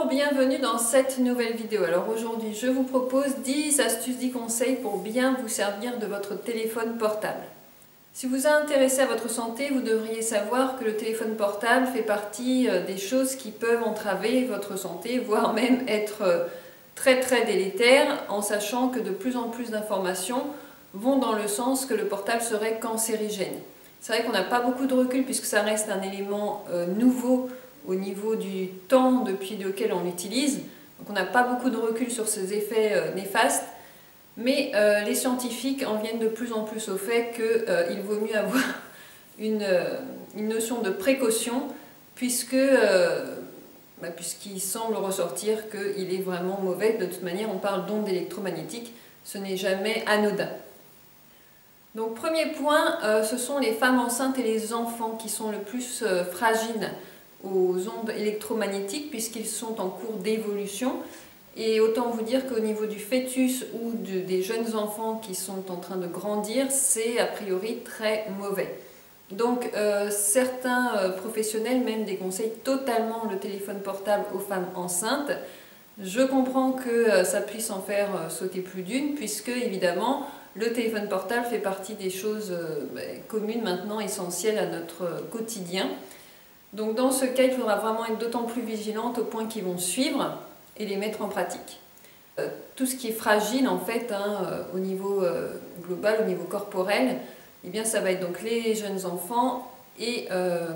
Bonjour, bienvenue dans cette nouvelle vidéo. Alors aujourd'hui, je vous propose 10 astuces, 10 conseils pour bien vous servir de votre téléphone portable. Si vous êtes intéressé à votre santé, vous devriez savoir que le téléphone portable fait partie des choses qui peuvent entraver votre santé, voire même être très délétères, en sachant que de plus en plus d'informations vont dans le sens que le portable serait cancérigène. C'est vrai qu'on n'a pas beaucoup de recul puisque ça reste un élément nouveau au niveau du temps depuis lequel on l'utilise. Donc on n'a pas beaucoup de recul sur ses effets néfastes, mais les scientifiques en viennent de plus en plus au fait qu'il vaut mieux avoir une notion de précaution puisqu'il semble ressortir qu'il est vraiment mauvais. De toute manière, on parle d'ondes électromagnétiques, ce n'est jamais anodin. Donc premier point, ce sont les femmes enceintes et les enfants qui sont le plus fragiles aux ondes électromagnétiques puisqu'ils sont en cours d'évolution. Et autant vous dire qu'au niveau du fœtus ou des jeunes enfants qui sont en train de grandir, c'est a priori très mauvais. Donc certains professionnels même déconseillent totalement le téléphone portable aux femmes enceintes. Je comprends que ça puisse en faire sauter plus d'une puisque évidemment le téléphone portable fait partie des choses communes maintenant, essentielles à notre quotidien. Donc dans ce cas, il faudra vraiment être d'autant plus vigilante au point qu'ils vont suivre et les mettre en pratique. Tout ce qui est fragile en fait, au niveau global, au niveau corporel, eh bien, ça va être donc les jeunes enfants et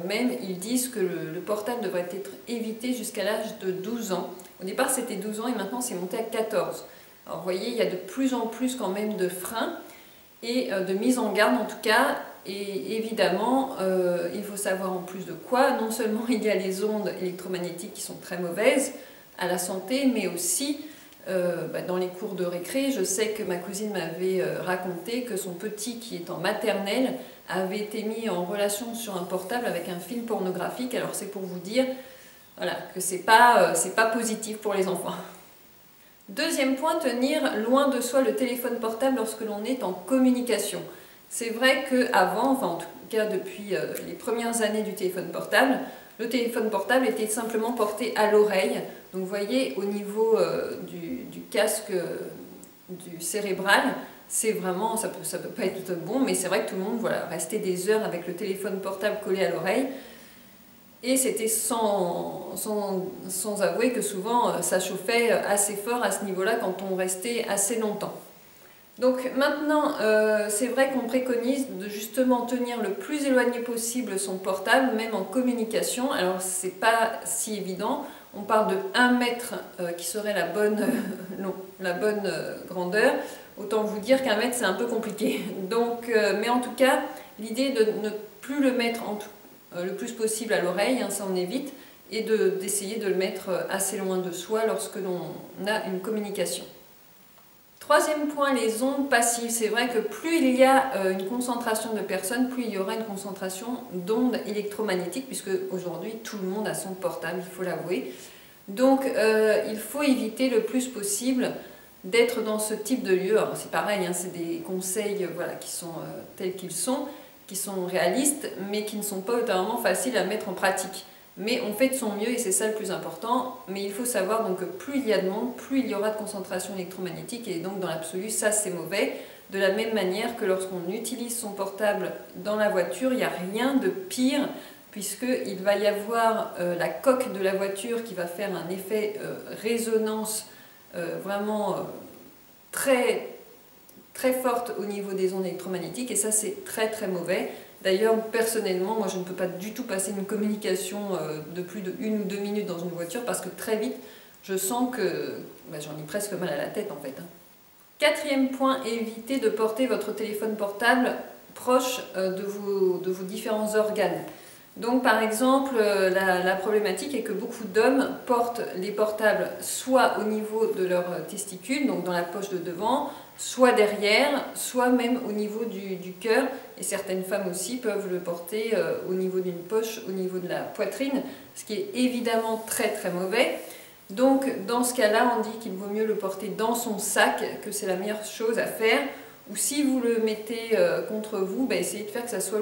même ils disent que le portable devrait être évité jusqu'à l'âge de 12 ans. Au départ c'était 12 ans et maintenant c'est monté à 14. Alors vous voyez, il y a de plus en plus quand même de freins et de mise en garde en tout cas. Et évidemment, il faut savoir en plus de quoi, non seulement il y a les ondes électromagnétiques qui sont très mauvaises à la santé, mais aussi dans les cours de récré, je sais que ma cousine m'avait raconté que son petit qui est en maternelle avait été mis en relation sur un portable avec un film pornographique. Alors c'est pour vous dire voilà, que c'est pas positif pour les enfants. Deuxième point, tenir loin de soi le téléphone portable lorsque l'on est en communication. C'est vrai qu'avant, enfin en tout cas depuis les premières années du téléphone portable, le téléphone portable était simplement porté à l'oreille. Donc vous voyez au niveau du casque du cérébral, c'est vraiment, ça peut pas être bon, mais c'est vrai que tout le monde restait des heures avec le téléphone portable collé à l'oreille. Et c'était sans avouer que souvent ça chauffait assez fort à ce niveau-là quand on restait assez longtemps. Donc maintenant, c'est vrai qu'on préconise de justement tenir le plus éloigné possible son portable, même en communication. Alors c'est pas si évident, on parle de 1 mètre qui serait la bonne grandeur. Autant vous dire qu'1 mètre c'est un peu compliqué. Donc, mais en tout cas, l'idée de ne plus le mettre le plus possible à l'oreille, ça on évite, et d'essayer de le mettre assez loin de soi lorsque l'on a une communication. Troisième point, les ondes passives. C'est vrai que plus il y a une concentration de personnes, plus il y aura une concentration d'ondes électromagnétiques, puisque aujourd'hui tout le monde a son portable, il faut l'avouer. Donc il faut éviter le plus possible d'être dans ce type de lieu. C'est pareil, c'est des conseils qui sont tels qu'ils sont, qui sont réalistes, mais qui ne sont pas totalement faciles à mettre en pratique. Mais on fait de son mieux et c'est ça le plus important. Mais il faut savoir donc que plus il y a de monde, plus il y aura de concentration électromagnétique et donc dans l'absolu, ça c'est mauvais. De la même manière que lorsqu'on utilise son portable dans la voiture, il n'y a rien de pire puisqu'il va y avoir la coque de la voiture qui va faire un effet résonance vraiment très forte au niveau des ondes électromagnétiques et ça c'est très mauvais. D'ailleurs, personnellement, moi je ne peux pas du tout passer une communication de plus de 1 ou 2 minutes dans une voiture parce que très vite, je sens que j'en ai presque mal à la tête en fait. Quatrième point, évitez de porter votre téléphone portable proche de vos différents organes. Donc par exemple, la problématique est que beaucoup d'hommes portent les portables soit au niveau de leurs testicules, donc dans la poche de devant, soit derrière, soit même au niveau du cœur. Et certaines femmes aussi peuvent le porter au niveau d'une poche, au niveau de la poitrine, ce qui est évidemment très mauvais. Donc dans ce cas-là, on dit qu'il vaut mieux le porter dans son sac, que c'est la meilleure chose à faire. Ou si vous le mettez contre vous, essayez de faire que ça soit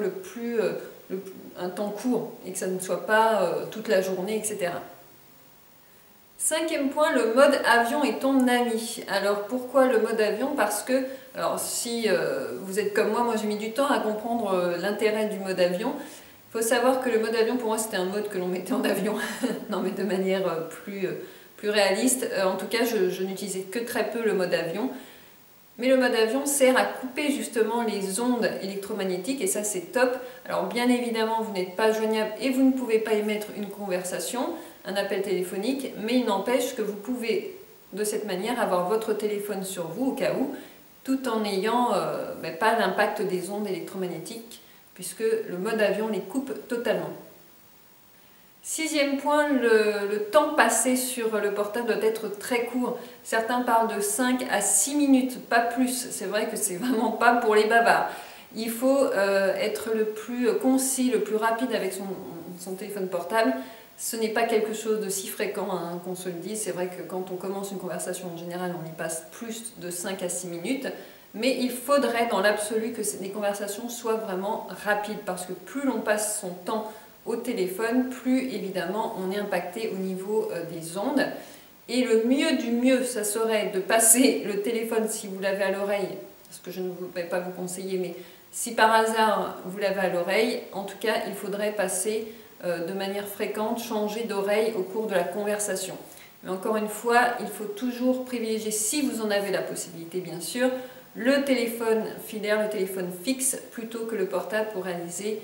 un temps court et que ça ne soit pas toute la journée, etc. 5e point, le mode avion est ton ami. Alors pourquoi le mode avion? Parce que, alors si vous êtes comme moi j'ai mis du temps à comprendre l'intérêt du mode avion. Il faut savoir que le mode avion, pour moi, c'était un mode que l'on mettait en avion, non mais de manière plus réaliste. En tout cas, je n'utilisais que très peu le mode avion. Mais le mode avion sert à couper justement les ondes électromagnétiques et ça c'est top. Alors bien évidemment vous n'êtes pas joignable et vous ne pouvez pas émettre une conversation, un appel téléphonique, mais il n'empêche que vous pouvez de cette manière avoir votre téléphone sur vous au cas où, tout en n'ayant pas l'impact des ondes électromagnétiques puisque le mode avion les coupe totalement. 6e point, le temps passé sur le portable doit être très court. Certains parlent de 5 à 6 minutes, pas plus. C'est vrai que c'est vraiment pas pour les bavards. Il faut être le plus concis, le plus rapide avec son téléphone portable. Ce n'est pas quelque chose de si fréquent hein, qu'on se le dise. C'est vrai que quand on commence une conversation, en général, on y passe plus de 5 à 6 minutes. Mais il faudrait dans l'absolu que les conversations soient vraiment rapides parce que plus l'on passe son temps au téléphone, plus évidemment on est impacté au niveau des ondes. Et le mieux du mieux, ça serait de passer le téléphone si vous l'avez à l'oreille, ce que je ne vais pas vous conseiller, mais si par hasard vous l'avez à l'oreille, en tout cas il faudrait passer de manière fréquente, changer d'oreille au cours de la conversation. Mais encore une fois, il faut toujours privilégier, si vous en avez la possibilité bien sûr, le téléphone filaire, le téléphone fixe, plutôt que le portable pour réaliser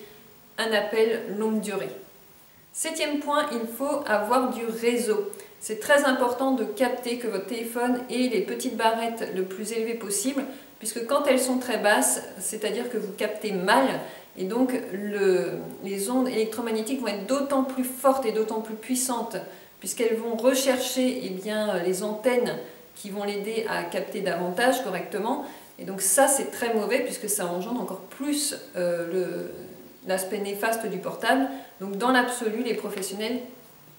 un appel longue durée. 7e point, il faut avoir du réseau. C'est très important de capter que votre téléphone ait les petites barrettes le plus élevées possible, puisque quand elles sont très basses, c'est-à-dire que vous captez mal, et donc les ondes électromagnétiques vont être d'autant plus fortes et d'autant plus puissantes, puisqu'elles vont rechercher les antennes qui vont l'aider à capter davantage correctement. Et donc ça, c'est très mauvais, puisque ça engendre encore plus l'aspect néfaste du portable. Donc dans l'absolu, les professionnels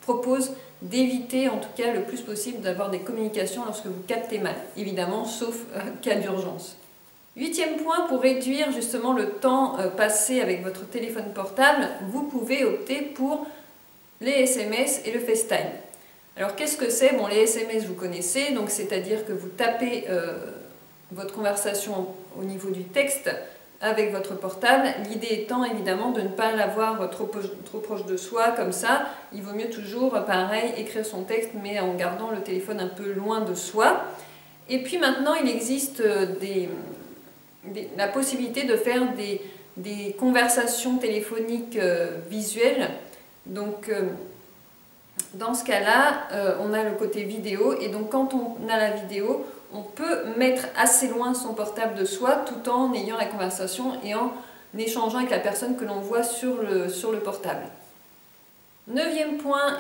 proposent d'éviter en tout cas le plus possible d'avoir des communications lorsque vous captez mal, évidemment sauf cas d'urgence. 8e point, pour réduire justement le temps passé avec votre téléphone portable, vous pouvez opter pour les SMS et le FaceTime. Alors qu'est-ce que c'est? Bon, les SMS vous connaissez, donc c'est-à-dire que vous tapez votre conversation au niveau du texte avec votre portable, l'idée étant évidemment de ne pas l'avoir trop proche de soi comme ça. Il vaut mieux toujours, pareil, écrire son texte mais en gardant le téléphone un peu loin de soi. Et puis maintenant il existe la possibilité de faire des conversations téléphoniques visuelles. Donc dans ce cas-là, on a le côté vidéo et donc quand on a la vidéo, on peut mettre assez loin son portable de soi tout en ayant la conversation et en échangeant avec la personne que l'on voit sur le portable. 9e point,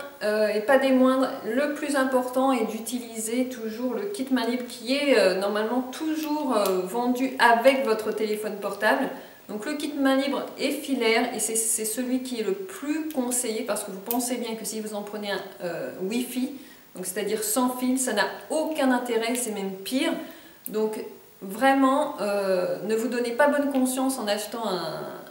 et pas des moindres, le plus important est d'utiliser toujours le kit main libre qui est normalement toujours vendu avec votre téléphone portable. Donc le kit main libre est filaire et c'est celui qui est le plus conseillé parce que vous pensez bien que si vous en prenez un Wi-Fi, donc c'est-à-dire sans fil, ça n'a aucun intérêt, c'est même pire. Donc vraiment, ne vous donnez pas bonne conscience en achetant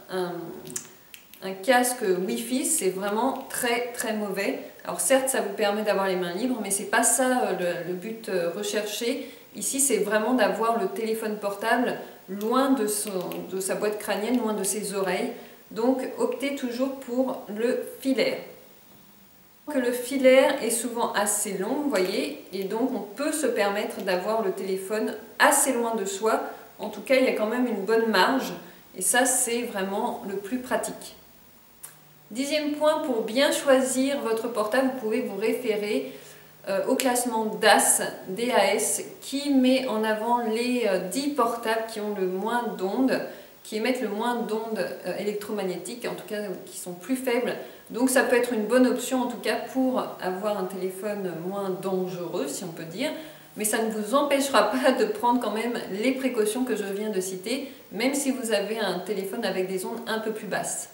un casque Wi-Fi, c'est vraiment très très mauvais. Alors certes, ça vous permet d'avoir les mains libres, mais c'est pas ça le but recherché. Ici, c'est vraiment d'avoir le téléphone portable loin de sa boîte crânienne, loin de ses oreilles. Donc optez toujours pour le filaire. Le filaire est souvent assez long, vous voyez, et donc on peut se permettre d'avoir le téléphone assez loin de soi. En tout cas, il y a quand même une bonne marge, et ça, c'est vraiment le plus pratique. 10e point, pour bien choisir votre portable, vous pouvez vous référer au classement DAS qui met en avant les 10 portables qui ont le moins d'ondes, qui émettent le moins d'ondes électromagnétiques, en tout cas qui sont plus faibles. Donc ça peut être une bonne option en tout cas pour avoir un téléphone moins dangereux si on peut dire, mais ça ne vous empêchera pas de prendre quand même les précautions que je viens de citer, même si vous avez un téléphone avec des ondes un peu plus basses.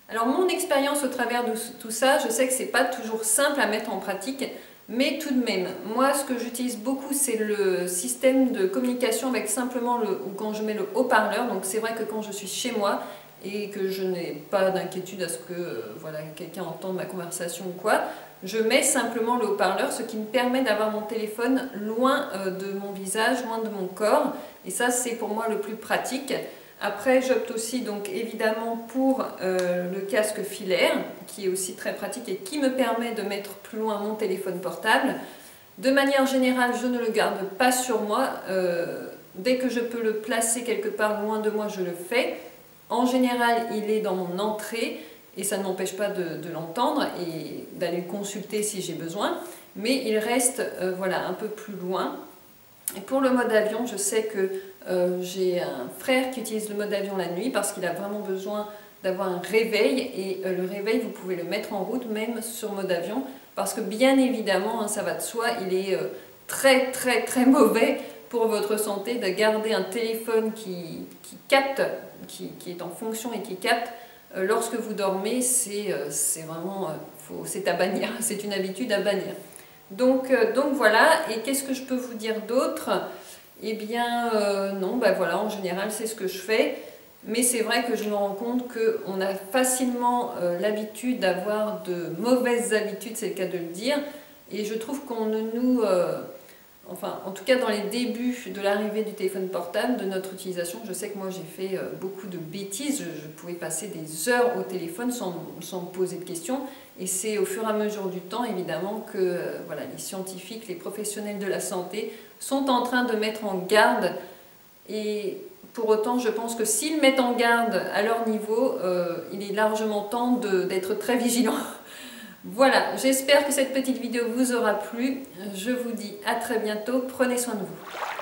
Alors mon expérience au travers de tout ça, je sais que c'est pas toujours simple à mettre en pratique, mais tout de même, moi ce que j'utilise beaucoup c'est le système de communication avec simplement quand je mets le haut-parleur, donc c'est vrai que quand je suis chez moi, et que je n'ai pas d'inquiétude à ce que voilà, quelqu'un entende ma conversation ou quoi, je mets simplement le haut-parleur, ce qui me permet d'avoir mon téléphone loin de mon visage, loin de mon corps, et ça c'est pour moi le plus pratique. Après, j'opte aussi donc évidemment pour le casque filaire, qui est aussi très pratique et qui me permet de mettre plus loin mon téléphone portable. De manière générale, je ne le garde pas sur moi. Dès que je peux le placer quelque part loin de moi, je le fais. En général, il est dans mon entrée et ça ne m'empêche pas de l'entendre et d'aller le consulter si j'ai besoin. Mais il reste voilà, un peu plus loin. Et pour le mode avion, je sais que j'ai un frère qui utilise le mode avion la nuit parce qu'il a vraiment besoin d'avoir un réveil. Et le réveil, vous pouvez le mettre en route même sur mode avion. Parce que bien évidemment, hein, ça va de soi, il est très très très mauvais pour votre santé de garder un téléphone qui capte, qui est en fonction et qui capte. Lorsque vous dormez, c'est vraiment, c'est à bannir, c'est une habitude à bannir. Donc voilà, et qu'est-ce que je peux vous dire d'autre? Eh bien non, ben voilà, en général c'est ce que je fais. Mais c'est vrai que je me rends compte qu'on a facilement l'habitude d'avoir de mauvaises habitudes, c'est le cas de le dire. Et je trouve qu'on ne nous... enfin, en tout cas dans les débuts de l'arrivée du téléphone portable, de notre utilisation, je sais que moi j'ai fait beaucoup de bêtises. Je pouvais passer des heures au téléphone sans me poser de questions. Et c'est au fur et à mesure du temps, évidemment, que voilà, les scientifiques, les professionnels de la santé sont en train de mettre en garde. Et pour autant, je pense que s'ils mettent en garde à leur niveau, il est largement temps d'être très vigilant. Voilà, j'espère que cette petite vidéo vous aura plu. Je vous dis à très bientôt. Prenez soin de vous.